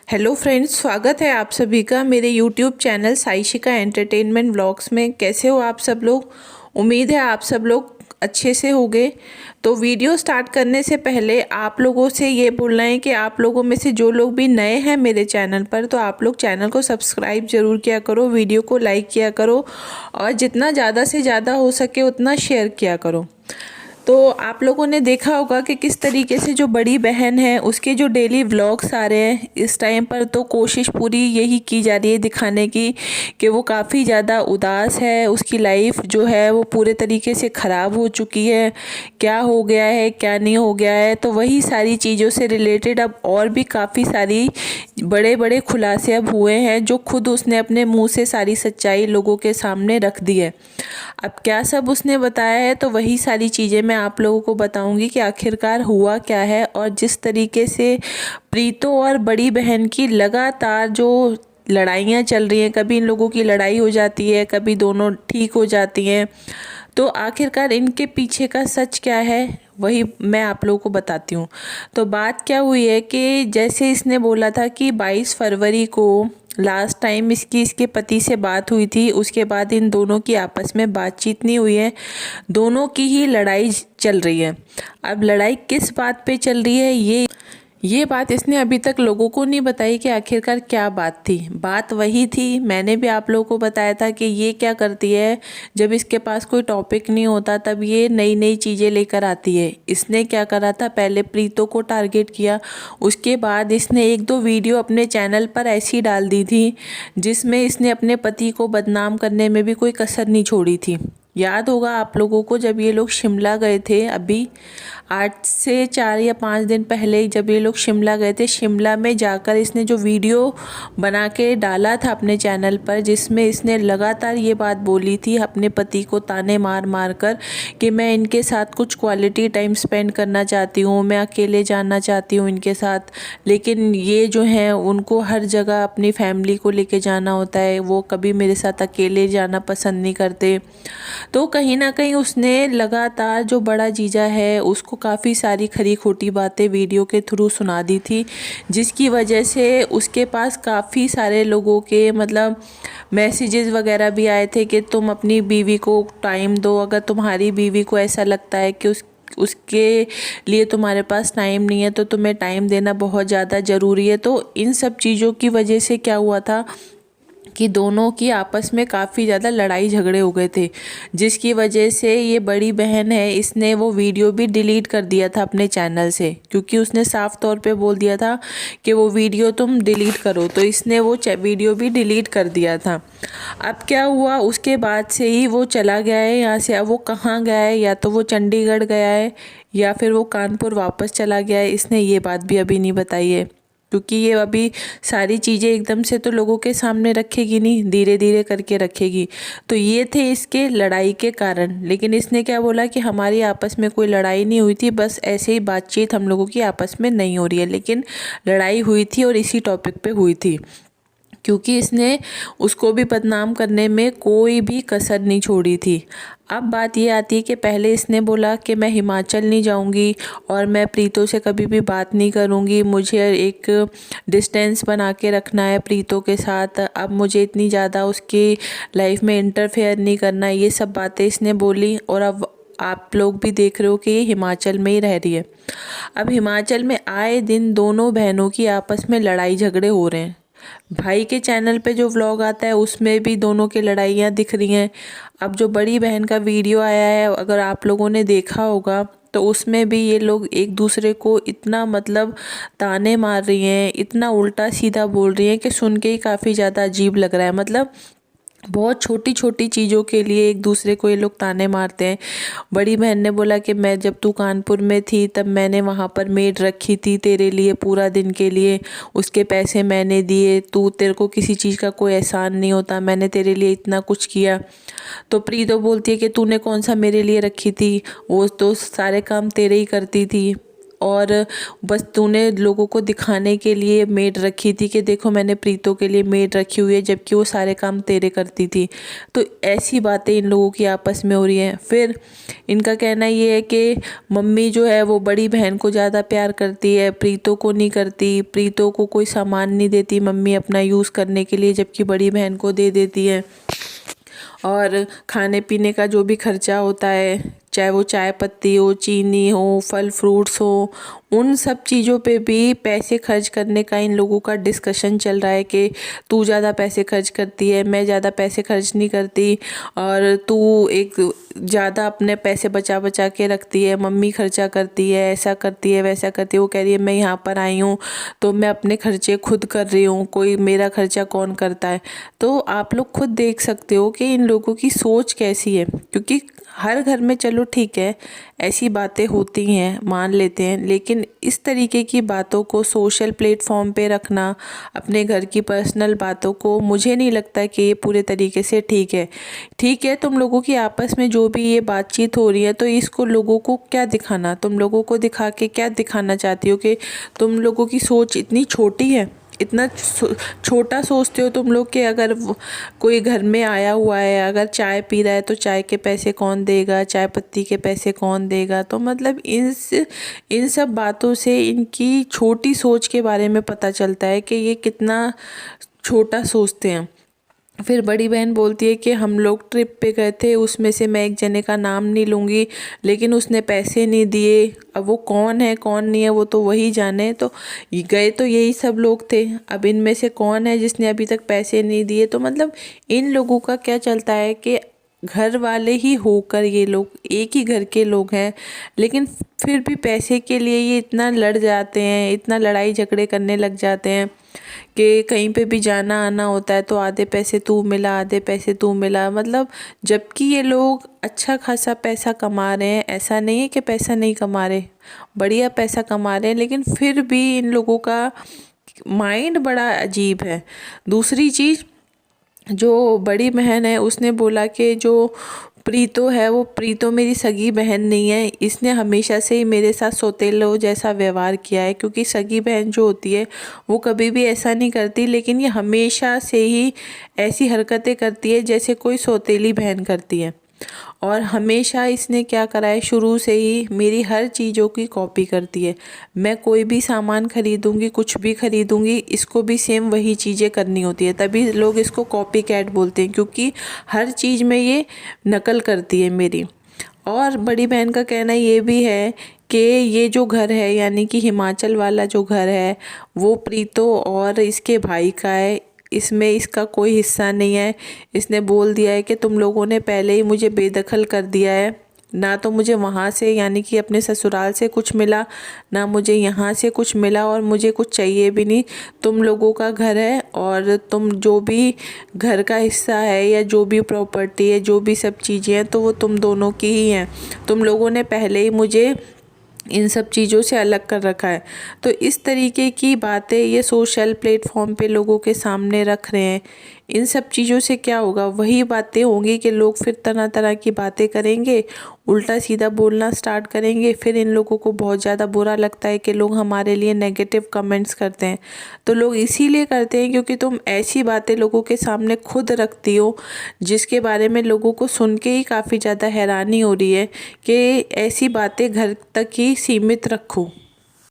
Hello friends, स्वागत है आप सभी का मेरे यूट्यूब चैनल साइशिका एंटरटेनमेंट व्लॉग्स में। कैसे हो आप सब लोग? उम्मीद है आप सब लोग अच्छे से होंगे। तो वीडियो स्टार्ट करने से पहले आप लोगों से ये बोलना है कि आप लोगों में से जो लोग भी नए हैं मेरे चैनल पर, तो आप लोग चैनल को सब्सक्राइब ज़रूर किया करो, वीडियो को लाइक किया करो और जितना ज़्यादा से ज़्यादा हो सके उतना शेयर किया करो। तो आप लोगों ने देखा होगा कि किस तरीके से जो बड़ी बहन है उसके जो डेली व्लॉग्स आ रहे हैं इस टाइम पर, तो कोशिश पूरी यही की जा रही है दिखाने की कि वो काफ़ी ज़्यादा उदास है, उसकी लाइफ जो है वो पूरे तरीके से ख़राब हो चुकी है। क्या हो गया है, क्या नहीं हो गया है, तो वही सारी चीज़ों से रिलेटेड अब और भी काफ़ी सारी बड़े बड़े खुलासे अब हुए हैं जो खुद उसने अपने मुंह से सारी सच्चाई लोगों के सामने रख दी है। अब क्या सब उसने बताया है, तो वही सारी चीज़ें मैं आप लोगों को बताऊंगी कि आखिरकार हुआ क्या है। और जिस तरीके से प्रीतो और बड़ी बहन की लगातार जो लड़ाइयाँ चल रही हैं, कभी इन लोगों की लड़ाई हो जाती है, कभी दोनों ठीक हो जाती हैं, तो आखिरकार इनके पीछे का सच क्या है वही मैं आप लोगों को बताती हूँ। तो बात क्या हुई है कि जैसे इसने बोला था कि 22 फरवरी को लास्ट टाइम इसके पति से बात हुई थी, उसके बाद इन दोनों की आपस में बातचीत नहीं हुई है, दोनों की ही लड़ाई चल रही है। अब लड़ाई किस बात पे चल रही है ये बात इसने अभी तक लोगों को नहीं बताई कि आखिरकार क्या बात थी। बात वही थी, मैंने भी आप लोगों को बताया था कि ये क्या करती है, जब इसके पास कोई टॉपिक नहीं होता तब ये नई नई चीज़ें लेकर आती है। इसने क्या करा था, पहले प्रीतो को टारगेट किया, उसके बाद इसने एक दो वीडियो अपने चैनल पर ऐसी डाल दी थी जिसमें इसने अपने पति को बदनाम करने में भी कोई कसर नहीं छोड़ी थी। याद होगा आप लोगों को, जब ये लोग शिमला गए थे, अभी 8 से 4 या 5 दिन पहले जब ये लोग शिमला गए थे, शिमला में जाकर इसने जो वीडियो बना के डाला था अपने चैनल पर, जिसमें इसने लगातार ये बात बोली थी अपने पति को ताने मार मार कर कि मैं इनके साथ कुछ क्वालिटी टाइम स्पेंड करना चाहती हूँ, मैं अकेले जाना चाहती हूँ इनके साथ, लेकिन ये जो हैं उनको हर जगह अपनी फैमिली को लेके जाना होता है, वो कभी मेरे साथ अकेले जाना पसंद नहीं करते। तो कहीं ना कहीं उसने लगातार जो बड़ा जीजा है उसको काफ़ी सारी खरी खोटी बातें वीडियो के थ्रू सुना दी थी, जिसकी वजह से उसके पास काफ़ी सारे लोगों के मतलब मैसेजेस वगैरह भी आए थे कि तुम अपनी बीवी को टाइम दो, अगर तुम्हारी बीवी को ऐसा लगता है कि उसके लिए तुम्हारे पास टाइम नहीं है तो तुम्हें टाइम देना बहुत ज़्यादा ज़रूरी है। तो इन सब चीज़ों की वजह से क्या हुआ था कि दोनों की आपस में काफ़ी ज़्यादा लड़ाई झगड़े हो गए थे, जिसकी वजह से ये बड़ी बहन है इसने वो वीडियो भी डिलीट कर दिया था अपने चैनल से, क्योंकि उसने साफ तौर पे बोल दिया था कि वो वीडियो तुम डिलीट करो, तो इसने वो वीडियो भी डिलीट कर दिया था। अब क्या हुआ, उसके बाद से ही वो चला गया है यहाँ से। अब वो कहाँ गया है, या तो वो चंडीगढ़ गया है या फिर वो कानपुर वापस चला गया है, इसने ये बात भी अभी नहीं बताई है, क्योंकि ये अभी सारी चीज़ें एकदम से तो लोगों के सामने रखेगी नहीं, धीरे धीरे करके रखेगी। तो ये थे इसके लड़ाई के कारण। लेकिन इसने क्या बोला कि हमारी आपस में कोई लड़ाई नहीं हुई थी, बस ऐसे ही बातचीत हम लोगों की आपस में नहीं हो रही है, लेकिन लड़ाई हुई थी और इसी टॉपिक पे हुई थी, क्योंकि इसने उसको भी बदनाम करने में कोई भी कसर नहीं छोड़ी थी। अब बात ये आती है कि पहले इसने बोला कि मैं हिमाचल नहीं जाऊंगी और मैं प्रीतो से कभी भी बात नहीं करूंगी, मुझे एक डिस्टेंस बना के रखना है प्रीतो के साथ, अब मुझे इतनी ज़्यादा उसकी लाइफ में इंटरफेयर नहीं करना, ये सब बातें इसने बोली। और अब आप लोग भी देख रहे हो कि ये हिमाचल में ही रह रही है। अब हिमाचल में आए दिन दोनों बहनों की आपस में लड़ाई झगड़े हो रहे हैं। भाई के चैनल पे जो व्लॉग आता है उसमें भी दोनों की लड़ाइयाँ दिख रही हैं। अब जो बड़ी बहन का वीडियो आया है, अगर आप लोगों ने देखा होगा, तो उसमें भी ये लोग एक दूसरे को इतना मतलब ताने मार रही हैं, इतना उल्टा सीधा बोल रही हैं कि सुन के ही काफ़ी ज़्यादा अजीब लग रहा है। मतलब बहुत छोटी छोटी चीज़ों के लिए एक दूसरे को ये लोग ताने मारते हैं। बड़ी बहन ने बोला कि मैं जब तू कानपुर में थी तब मैंने वहाँ पर मेड रखी थी तेरे लिए पूरा दिन के लिए, उसके पैसे मैंने दिए, तेरे को किसी चीज़ का कोई एहसान नहीं होता, मैंने तेरे लिए इतना कुछ किया। तो प्रीतो बोलती है कि तूने कौन सा मेरे लिए रखी थी, वो तो सारे काम तेरे ही करती थी। और बस तूने लोगों को दिखाने के लिए मेड रखी थी कि देखो मैंने प्रीतो के लिए मेड रखी हुई है, जबकि वो सारे काम तेरे करती थी। तो ऐसी बातें इन लोगों की आपस में हो रही हैं। फिर इनका कहना ये है कि मम्मी जो है वो बड़ी बहन को ज़्यादा प्यार करती है, प्रीतो को नहीं करती, प्रीतो को कोई सामान नहीं देती मम्मी अपना यूज़ करने के लिए, जबकि बड़ी बहन को दे देती है। और खाने पीने का जो भी खर्चा होता है, चाहे वो चाय पत्ती हो, चीनी हो, फल फ्रूट्स हो, उन सब चीज़ों पे भी पैसे खर्च करने का इन लोगों का डिस्कशन चल रहा है कि तू ज़्यादा पैसे खर्च करती है, मैं ज़्यादा पैसे खर्च नहीं करती, और तू एक ज़्यादा अपने पैसे बचा बचा के रखती है, मम्मी खर्चा करती है, ऐसा करती है वैसा करती है। वो कह रही है मैं यहाँ पर आई हूँ तो मैं अपने खर्चे खुद कर रही हूँ, कोई मेरा खर्चा कौन करता है। तो आप लोग खुद देख सकते हो कि इन लोगों की सोच कैसी है, क्योंकि हर घर में चलो ठीक है ऐसी बातें होती हैं, मान लेते हैं, लेकिन इस तरीके की बातों को सोशल प्लेटफॉर्म पे रखना, अपने घर की पर्सनल बातों को, मुझे नहीं लगता कि ये पूरे तरीके से ठीक है। ठीक है, तुम लोगों की आपस में जो भी ये बातचीत हो रही है तो इसको लोगों को क्या दिखाना, तुम लोगों को दिखा के क्या दिखाना चाहती हो कि तुम लोगों की सोच इतनी छोटी है, इतना छोटा सोचते हो तुम लोग कि अगर कोई घर में आया हुआ है, अगर चाय पी रहा है तो चाय के पैसे कौन देगा, चाय पत्ती के पैसे कौन देगा। तो मतलब इन सब बातों से इनकी छोटी सोच के बारे में पता चलता है कि ये कितना छोटा सोचते हैं। फिर बड़ी बहन बोलती है कि हम लोग ट्रिप पे गए थे, उसमें से मैं एक जने का नाम नहीं लूँगी, लेकिन उसने पैसे नहीं दिए। अब वो कौन है कौन नहीं है वो तो वही जाने। तो गए तो यही सब लोग थे, अब इनमें से कौन है जिसने अभी तक पैसे नहीं दिए। तो मतलब इन लोगों का क्या चलता है कि घर वाले ही होकर ये लोग एक ही घर के लोग हैं, लेकिन फिर भी पैसे के लिए ये इतना लड़ जाते हैं, इतना लड़ाई झगड़े करने लग जाते हैं कि कहीं पे भी जाना आना होता है तो आधे पैसे तू मिला, आधे पैसे तू मिला। मतलब जबकि ये लोग अच्छा खासा पैसा कमा रहे हैं, ऐसा नहीं है कि पैसा नहीं कमा रहे, बढ़िया पैसा कमा रहे हैं, लेकिन फिर भी इन लोगों का माइंड बड़ा अजीब है। दूसरी चीज़, जो बड़ी बहन है उसने बोला कि जो प्रीतो है वो प्रीतो मेरी सगी बहन नहीं है, इसने हमेशा से ही मेरे साथ सौतेलो जैसा व्यवहार किया है। क्योंकि सगी बहन जो होती है वो कभी भी ऐसा नहीं करती, लेकिन ये हमेशा से ही ऐसी हरकतें करती है जैसे कोई सौतेली बहन करती है। और हमेशा इसने क्या करा है, शुरू से ही मेरी हर चीज़ों की कॉपी करती है। मैं कोई भी सामान खरीदूंगी, कुछ भी खरीदूंगी, इसको भी सेम वही चीज़ें करनी होती है, तभी लोग इसको कॉपी कैट बोलते हैं, क्योंकि हर चीज़ में ये नकल करती है मेरी। और बड़ी बहन का कहना ये भी है कि ये जो घर है, यानी कि हिमाचल वाला जो घर है, वो प्रीतो और इसके भाई का है, इसमें इसका कोई हिस्सा नहीं है। इसने बोल दिया है कि तुम लोगों ने पहले ही मुझे बेदखल कर दिया है, ना तो मुझे वहाँ से यानी कि अपने ससुराल से कुछ मिला, ना मुझे यहाँ से कुछ मिला, और मुझे कुछ चाहिए भी नहीं। तुम लोगों का घर है और तुम जो भी घर का हिस्सा है या जो भी प्रॉपर्टी है, जो भी सब चीज़ें हैं, तो वो तुम दोनों की ही हैं। तुम लोगों ने पहले ही मुझे इन सब चीज़ों से अलग कर रखा है। तो इस तरीके की बातें ये सोशल प्लेटफॉर्म पे लोगों के सामने रख रहे हैं। इन सब चीज़ों से क्या होगा, वही बातें होंगी कि लोग फिर तरह तरह की बातें करेंगे, उल्टा सीधा बोलना स्टार्ट करेंगे। फिर इन लोगों को बहुत ज़्यादा बुरा लगता है कि लोग हमारे लिए नेगेटिव कमेंट्स करते हैं। तो लोग इसीलिए करते हैं क्योंकि तुम ऐसी बातें लोगों के सामने खुद रखती हो जिसके बारे में लोगों को सुन के ही काफ़ी ज़्यादा हैरानी हो रही है कि ऐसी बातें घर तक ही सीमित रखो।